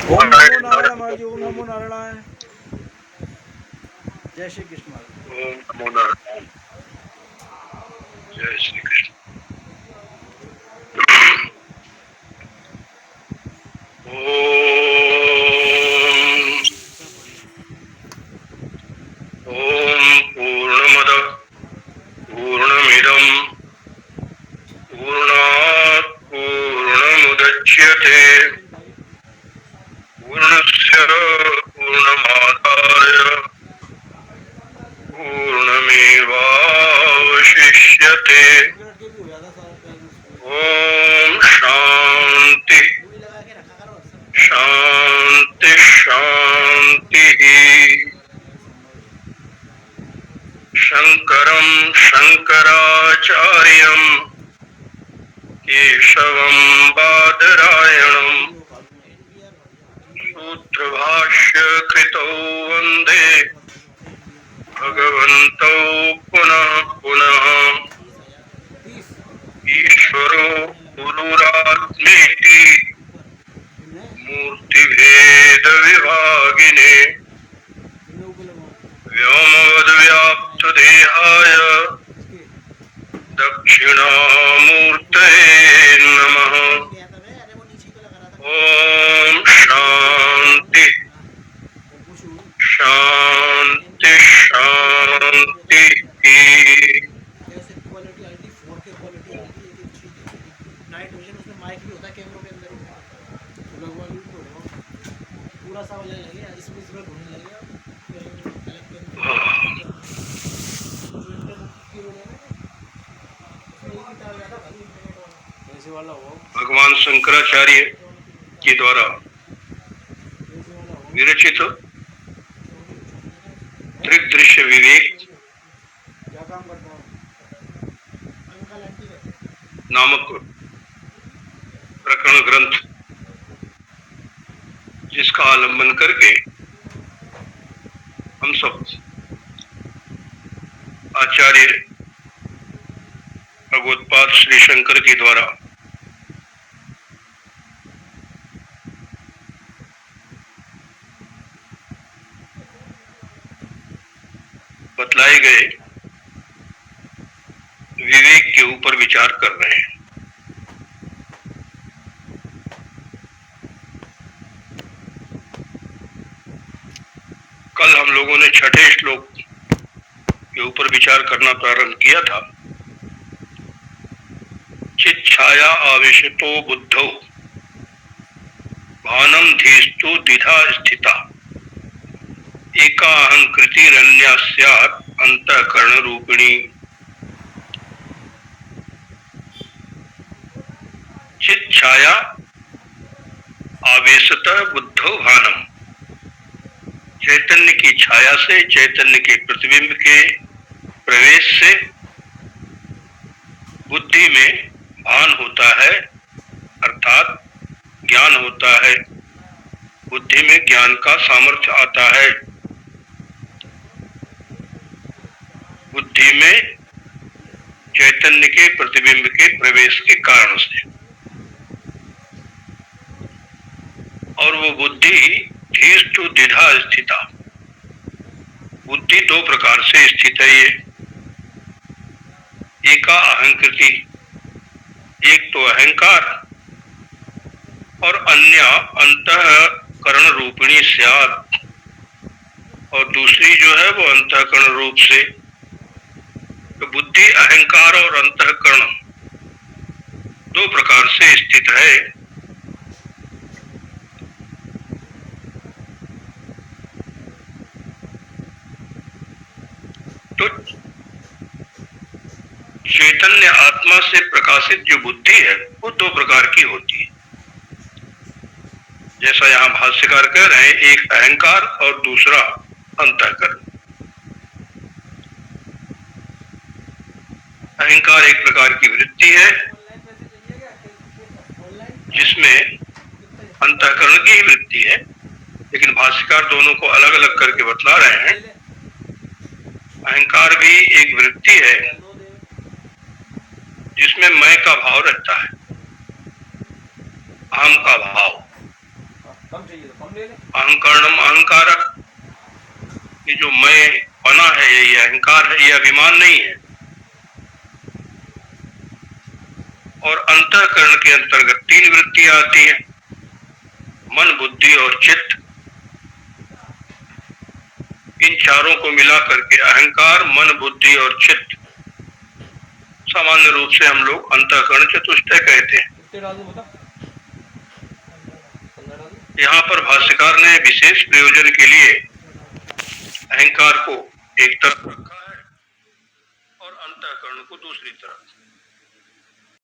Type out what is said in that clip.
ओम नमो नारायण महाराज जी, ओम नमो नारायण। जय श्री कृष्ण महाराज। ओम नमो नारायण। जय श्री कृष्ण। ओम पूर्णमद पूर्णमिदं पूर्णात् पूर्णमुदच्यते पूर्णस्य पूर्णमादाय पूर्णमेवावशिष्यते। ओम शांति शांति शांति। शंकरं शंकराचार्यं केशवं बादरायणं सूत्रभाष्य कृतौ वन्दे भगवन्तौ पुनः पुनः। ईश्वरो गुरुरात्मेति मूर्तिभेद विभागिने व्योमवद्व्याप्तदेहाय दक्षिणामूर्तये नमः। ओम शांति शांति शांति। भगवान शंकराचार्य के द्वारा विरचित दृग्दृश्य विवेक नामक प्रकरण ग्रंथ, जिसका आलंबन करके हम सब आचार्य भगवत्पाद श्री शंकर के द्वारा बतलाए गए विवेक के ऊपर विचार कर रहे हैं। कल हम लोगों ने छठे श्लोक के ऊपर विचार करना प्रारंभ किया था। चित छाया आवेशितो बुद्धौ भानम धीस्तु द्विधा स्थिता एका अहंकृतिरन्या स्यात् अंतःकरण रूपिणी। चित छाया आवेशतः बुद्धौ भानम, चैतन्य की छाया से, चैतन्य के प्रतिबिंब के प्रवेश से बुद्धि में भान होता है, अर्थात ज्ञान होता है। बुद्धि में ज्ञान का सामर्थ्य आता है। बुद्धि में चैतन्य के प्रतिबिंब के प्रवेश के कारण से, और वो बुद्धि धीस्तु द्विधा स्थिता, बुद्धि दो प्रकार से स्थित है। ये एका अहंकृति, एक तो अहंकार, और अन्य अंतःकरण रूपिणी स्यात्, और दूसरी जो है वो अंतःकरण रूप से। तो बुद्धि अहंकार और अंतःकरण दो प्रकार से स्थित है। तो चैतन्य आत्मा से प्रकाशित जो बुद्धि है वो दो प्रकार की होती है। जैसा यहाँ भाष्यकार कह रहे हैं, एक अहंकार और दूसरा अंतःकरण। अहंकार एक प्रकार की वृत्ति है जिसमें अंतःकरण की ही वृत्ति है, लेकिन भाष्यकार दोनों को अलग अलग करके बतला रहे हैं। अहंकार भी एक वृत्ति है जिसमें मैं का भाव रहता है, अहम का भाव, अहंकारणम अहंकार, ये जो मैं पना है, ये अहंकार है, ये अभिमान नहीं है। और अंतःकरण के अंतर्गत 3 वृत्तियां आती हैं, मन, बुद्धि और चित्त। इन चारों को मिला करके अहंकार, मन, बुद्धि और चित्त सामान्य रूप से हम लोग अंतःकरण चतुष्टय कहते हैं। यहाँ पर भाष्यकार ने विशेष प्रयोजन के लिए अहंकार को एक तरफ रखा है और अंतःकरण को दूसरी तरफ।